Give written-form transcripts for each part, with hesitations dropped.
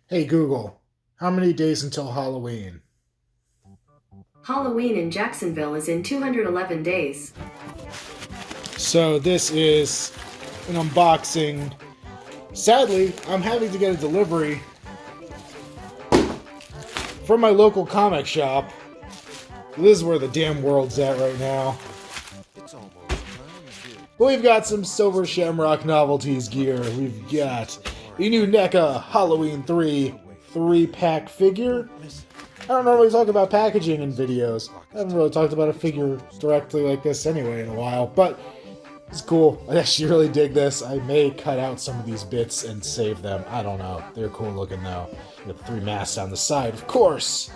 Hey Google, how many days until Halloween? Halloween in Jacksonville is in 211 days. So this is an unboxing. Sadly, I'm having to get a delivery from my local comic shop. This is where the damn world's at right now. But we've got some Silver Shamrock novelties gear. We've got the new NECA Halloween III 3-pack figure. I don't normally talk about packaging in videos. I haven't really talked about a figure directly like this anyway in a while, but it's cool. I actually really dig this. I may cut out some of these bits and save them. I don't know. They're cool looking though. You have 3 masks on the side, of course.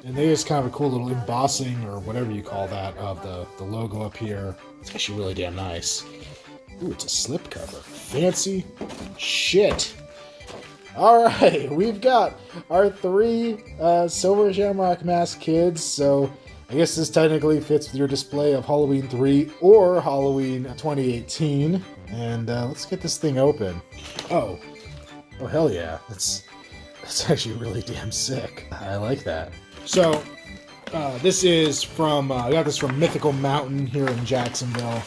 And there's kind of a cool little embossing or whatever you call that of the logo up here. It's actually really damn nice. Ooh, it's a slipcover. Fancy shit. Alright, we've got our 3 Silver Shamrock Mask kids, so I guess this technically fits with your display of Halloween 3 or Halloween 2018. And let's get this thing open. Oh. Oh, hell yeah. That's actually really damn sick. I like that. So, this is from, I got this from Mythical Mountain here in Jacksonville.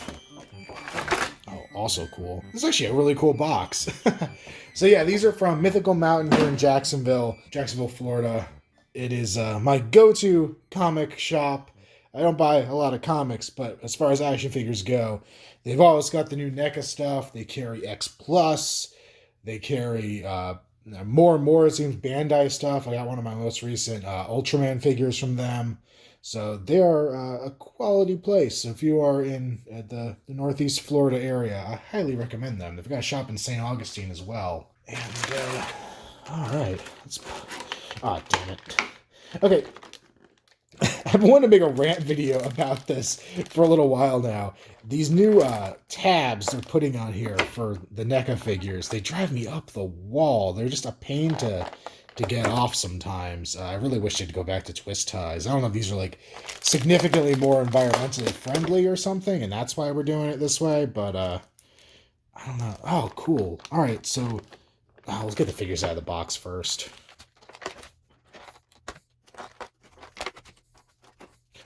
Oh, also cool. This is actually a really cool box. So yeah, these are from Mythical Mountain here in Jacksonville, Florida. It is my go-to comic shop. I don't buy a lot of comics, but as far as action figures go, they've always got the new NECA stuff. They carry X Plus. They carry more and more, it seems, Bandai stuff. I got one of my most recent Ultraman figures from them. So they are a quality place. So if you are in the Northeast Florida area, I highly recommend them. They've got a shop in St. Augustine as well. And, all right. Ah, damn it. Okay. I've wanted to make a rant video about this for a little while now. These new tabs they're putting on here for the NECA figures, they drive me up the wall. They're just a pain to get off sometimes. I really wish they'd go back to twist ties. I don't know if these are like significantly more environmentally friendly or something, and that's why we're doing it this way, but I don't know. Oh, cool. All right, so let's get the figures out of the box first.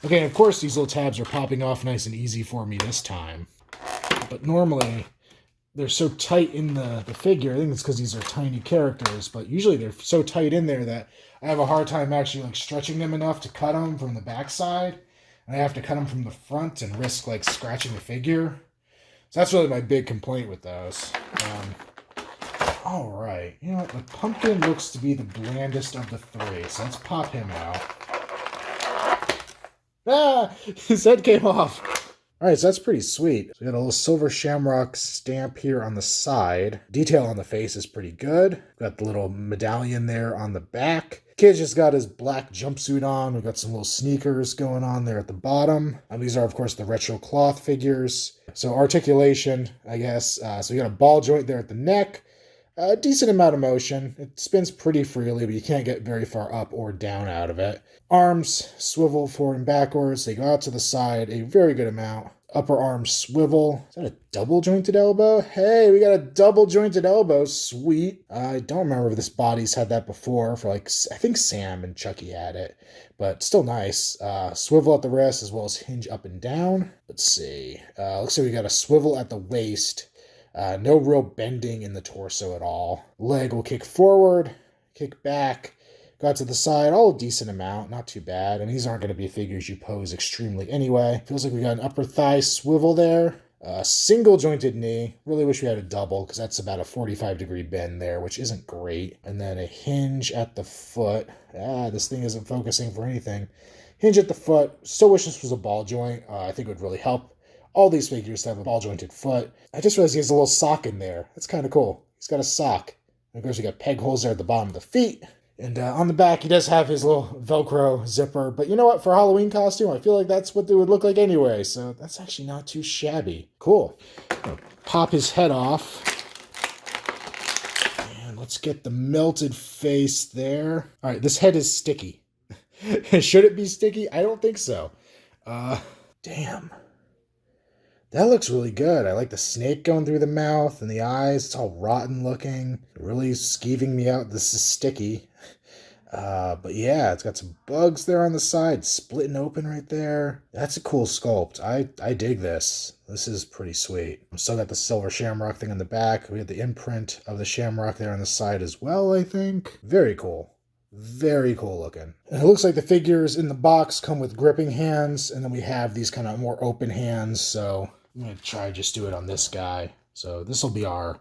Okay, of course these little tabs are popping off nice and easy for me this time. But normally, they're so tight in the figure. I think it's because these are tiny characters, but usually they're so tight in there that I have a hard time actually like stretching them enough to cut them from the backside. And I have to cut them from the front and risk like scratching the figure. So that's really my big complaint with those. All right, you know what? The pumpkin looks to be the blandest of the 3, so let's pop him out. Ah! His head came off. Alright, so that's pretty sweet. So we got a little silver shamrock stamp here on the side. Detail on the face is pretty good. Got the little medallion there on the back. Kid just got his black jumpsuit on. We've got some little sneakers going on there at the bottom. These are, of course, the retro cloth figures. So articulation, I guess. So you got a ball joint there at the neck. A decent amount of motion. It spins pretty freely, but you can't get very far up or down out of it. Arms swivel forward and backwards. They go out to the side a very good amount. Upper arm swivel. Is that a double jointed elbow? Hey, we got a double jointed elbow. Sweet. I don't remember if this body's had that before. For like, I think Sam and Chucky had it, but still nice. Swivel at the wrist as well as hinge up and down. Let's see. Looks like we got a swivel at the waist. No real bending in the torso at all. Leg will kick forward, kick back, go out to the side, all a decent amount, not too bad. And these aren't going to be figures you pose extremely anyway. Feels like we got an upper thigh swivel there. Single jointed knee. Really wish we had a double because that's about a 45-degree bend there, which isn't great. And then a hinge at the foot. This thing isn't focusing for anything. Hinge at the foot. Still wish this was a ball joint. I think it would really help all these figures have a ball-jointed foot. I just realized he has a little sock in there. That's kind of cool. He's got a sock. And of course, we got peg holes there at the bottom of the feet. And on the back, he does have his little Velcro zipper. But you know what? For a Halloween costume, I feel like that's what they would look like anyway. So that's actually not too shabby. Cool. Pop his head off. And let's get the melted face there. All right, this head is sticky. Should it be sticky? I don't think so. Damn. That looks really good. I like the snake going through the mouth and the eyes. It's all rotten looking. Really skeeving me out. This is sticky. But yeah, it's got some bugs there on the side, splitting open right there. That's a cool sculpt. I dig this. This is pretty sweet. I'm still got the silver shamrock thing on the back. We have the imprint of the shamrock there on the side as well, I think. Very cool. Very cool looking. And it looks like the figures in the box come with gripping hands, and then we have these kind of more open hands, so I'm going to try just do it on this guy. So this will be our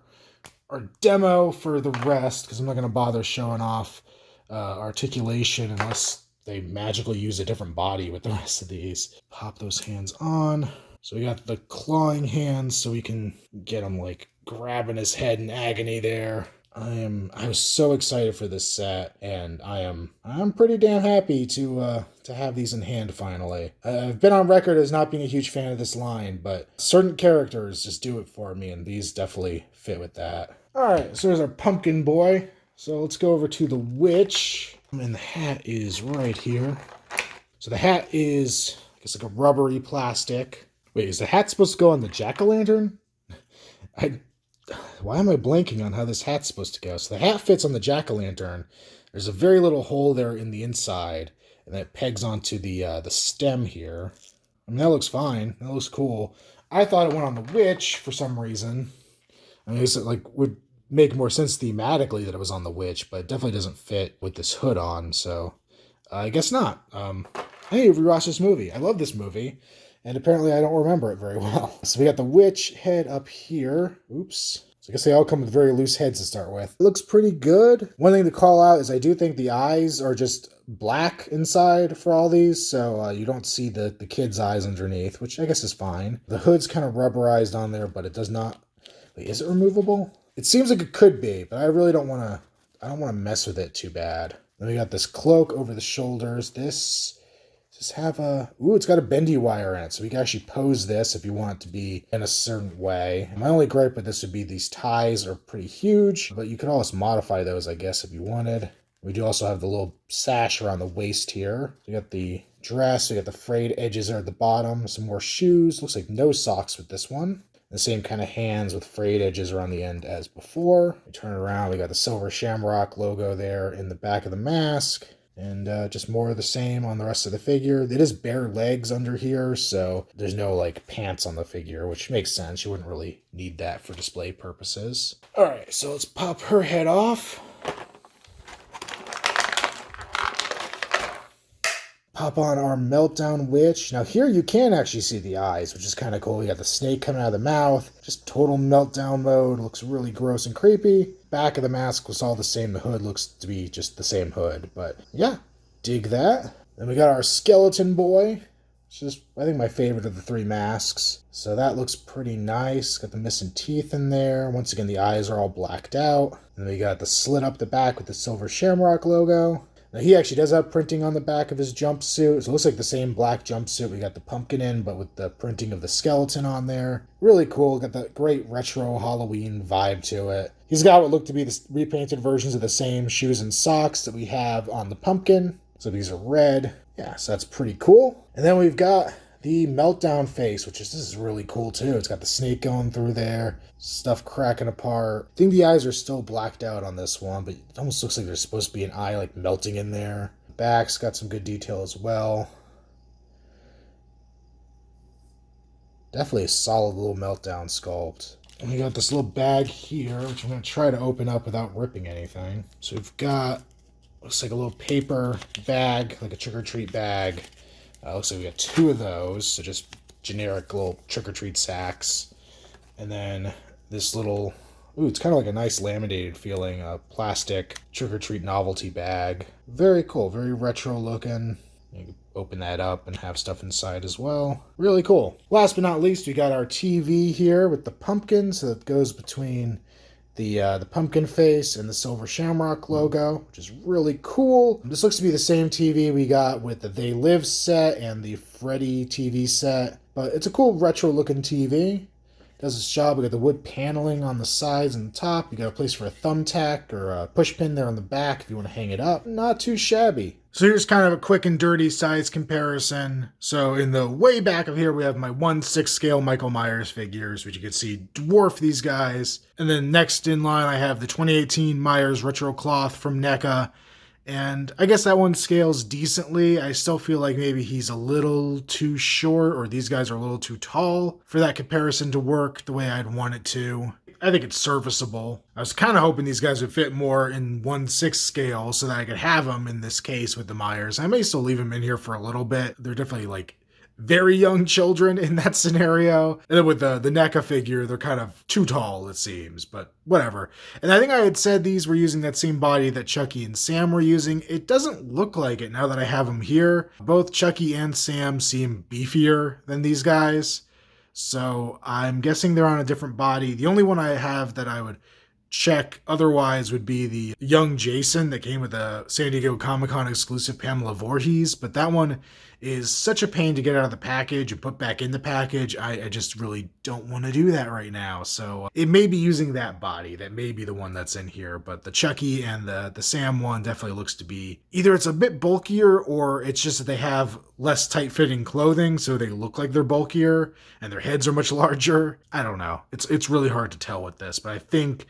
demo for the rest, because I'm not going to bother showing off articulation unless they magically use a different body with the rest of these. Pop those hands on. So we got the clawing hands, so we can get him like grabbing his head in agony there. I was so excited for this set, and I'm pretty damn happy to have these in hand finally. I've been on record as not being a huge fan of this line, but certain characters just do it for me, and these definitely fit with that. All right, so there's our pumpkin boy. So let's go over to the witch, and the hat is right here. So the hat is, I guess, like a rubbery plastic. Wait, is the hat supposed to go on the jack-o'-lantern? Why am I blanking on how this hat's supposed to go? So the hat fits on the jack-o'-lantern. There's a very little hole there in the inside, and that pegs onto the stem here. I mean, that looks fine. That looks cool. I thought it went on the witch for some reason. I mean, it's like would make more sense thematically that it was on the witch, but it definitely doesn't fit with this hood on, so I guess not. I need to rewatch this movie. I love this movie, and apparently I don't remember it very well. So we got the witch head up here. Oops. So I guess they all come with very loose heads to start with. It looks pretty good. One thing to call out is I do think the eyes are just black inside for all these, so you don't see the kid's eyes underneath, which I guess is fine. The hood's kind of rubberized on there, but it does not... Wait, is it removable? It seems like it could be, but I really don't want to... I don't want to mess with it too bad. Then we got this cloak over the shoulders. Does this have a... Ooh, it's got a bendy wire in it, so we can actually pose this if you want it to be in a certain way. My only gripe with this would be these ties are pretty huge, but you could always modify those, I guess, if you wanted. We do also have the little sash around the waist here. We got the dress, we got the frayed edges there at the bottom, some more shoes. Looks like no socks with this one. The same kind of hands with frayed edges around the end as before. We turn it around, we got the silver shamrock logo there in the back of the mask. And just more of the same on the rest of the figure. It is bare legs under here, so there's no like pants on the figure, which makes sense. You wouldn't really need that for display purposes. All right, so let's pop her head off. Pop on our Meltdown witch. Now here you can actually see the eyes, which is kind of cool. You got the snake coming out of the mouth. Just total meltdown mode. Looks really gross and creepy. Back of the mask was all the same. The hood looks to be just the same hood. But yeah, dig that. Then we got our skeleton boy, which is, I think, my favorite of the three masks. So that looks pretty nice. Got the missing teeth in there. Once again, the eyes are all blacked out. And then we got the slit up the back with the silver shamrock logo. Now, he actually does have printing on the back of his jumpsuit, so it looks like the same black jumpsuit we got the pumpkin in, but with the printing of the skeleton on there. Really cool, got that great retro Halloween vibe to it. He's got what look to be the repainted versions of the same shoes and socks that we have on the pumpkin. So these are red. Yeah, so that's pretty cool. And then we've got the Meltdown face, this is really cool too. It's got the snake going through there, stuff cracking apart. I think the eyes are still blacked out on this one, but it almost looks like there's supposed to be an eye like melting in there. Back's got some good detail as well. Definitely a solid little Meltdown sculpt. And we got this little bag here, which I'm going to try to open up without ripping anything. So we've got, looks like a little paper bag, like a trick-or-treat bag. Looks like we got two of those, so just generic little trick-or-treat sacks. And then this little, ooh, it's kind of like a nice laminated feeling, plastic trick-or-treat novelty bag. Very cool, very retro looking. You can open that up and have stuff inside as well. Really cool. Last but not least, we got our TV here with the pumpkin, so that goes between the pumpkin face and the silver shamrock logo, which is really cool. This looks to be the same TV we got with the They Live set and the Freddy TV set, but it's a cool retro looking TV. Does its job. We got the wood paneling on the sides and the top. You got a place for a thumbtack or a push pin there on the back if you want to hang it up. Not too shabby. So here's kind of a quick and dirty size comparison. So in the way back of here, we have my 1/6 scale Michael Myers figures, which you can see dwarf these guys. And then next in line, I have the 2018 Myers Retro Cloth from NECA. And I guess that one scales decently. I still feel like maybe he's a little too short, or these guys are a little too tall for that comparison to work the way I'd want it to. I think it's serviceable. I was kind of hoping these guys would fit more in 1/6 scale so that I could have them in this case with the Myers. I may still leave them in here for a little bit. They're definitely like very young children in that scenario. And then with the NECA figure, they're kind of too tall, it seems, but whatever. And I think I had said these were using that same body that Chucky and Sam were using. It doesn't look like it now that I have them here. Both Chucky and Sam seem beefier than these guys. So I'm guessing they're on a different body. The only one I have that I would check otherwise would be the young Jason that came with the San Diego Comic-Con exclusive Pamela Voorhees, but that one is such a pain to get out of the package and put back in the package. I just really don't want to do that right now. So it may be using that body. That may be the one that's in here, but the Chucky and the Sam one definitely looks to be either it's a bit bulkier or it's just that they have less tight-fitting clothing, so they look like they're bulkier and their heads are much larger. I don't know. It's really hard to tell with this, but I think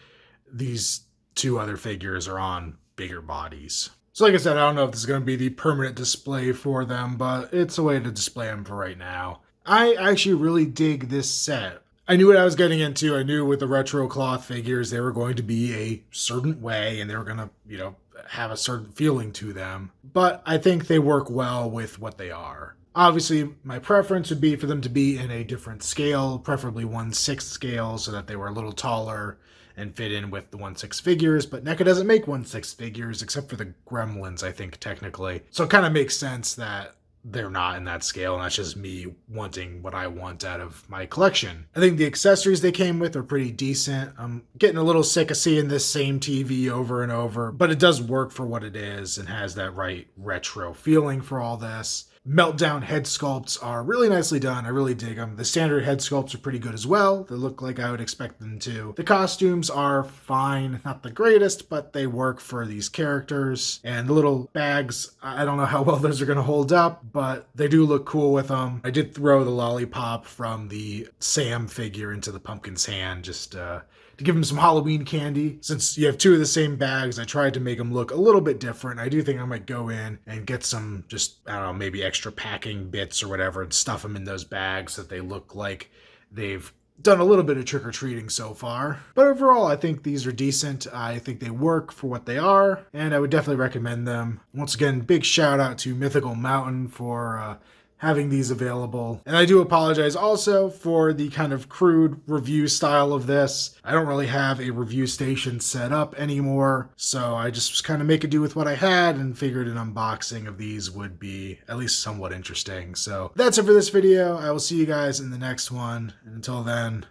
these two other figures are on bigger bodies. So like I said, I don't know if this is going to be the permanent display for them, but it's a way to display them for right now. I actually really dig this set. I knew what I was getting into. I knew with the retro cloth figures, they were going to be a certain way and they were going to, have a certain feeling to them. But I think they work well with what they are. Obviously, my preference would be for them to be in a different scale, preferably 1/6 scale, so that they were a little taller and fit in with the 1/6 figures, but NECA doesn't make 1/6 figures except for the Gremlins, I think, technically. So it kind of makes sense that they're not in that scale, and that's just me wanting what I want out of my collection. I think the accessories they came with are pretty decent. I'm getting a little sick of seeing this same TV over and over, but it does work for what it is and has that right retro feeling for all this. Meltdown head sculpts are really nicely done. I really dig them. The standard head sculpts are pretty good as well. They look like I would expect them to. The costumes are fine. Not the greatest, but they work for these characters. And the little bags, I don't know how well those are going to hold up, but they do look cool with them. I did throw the lollipop from the Sam figure into the pumpkin's hand just to give him some Halloween candy. Since you have two of the same bags, I tried to make them look a little bit different. I do think I might go in and get some just, I don't know, maybe extra packing bits or whatever and stuff them in those bags so that they look like they've done a little bit of trick-or-treating so far. But overall, I think these are decent. I think they work for what they are, and I would definitely recommend them. Once again, big shout out to Mythical Mountain for having these available. And I do apologize also for the kind of crude review style of this. I don't really have a review station set up anymore, so I just was kind of making do with what I had and figured an unboxing of these would be at least somewhat interesting. So that's it for this video. I will see you guys in the next one. And until then...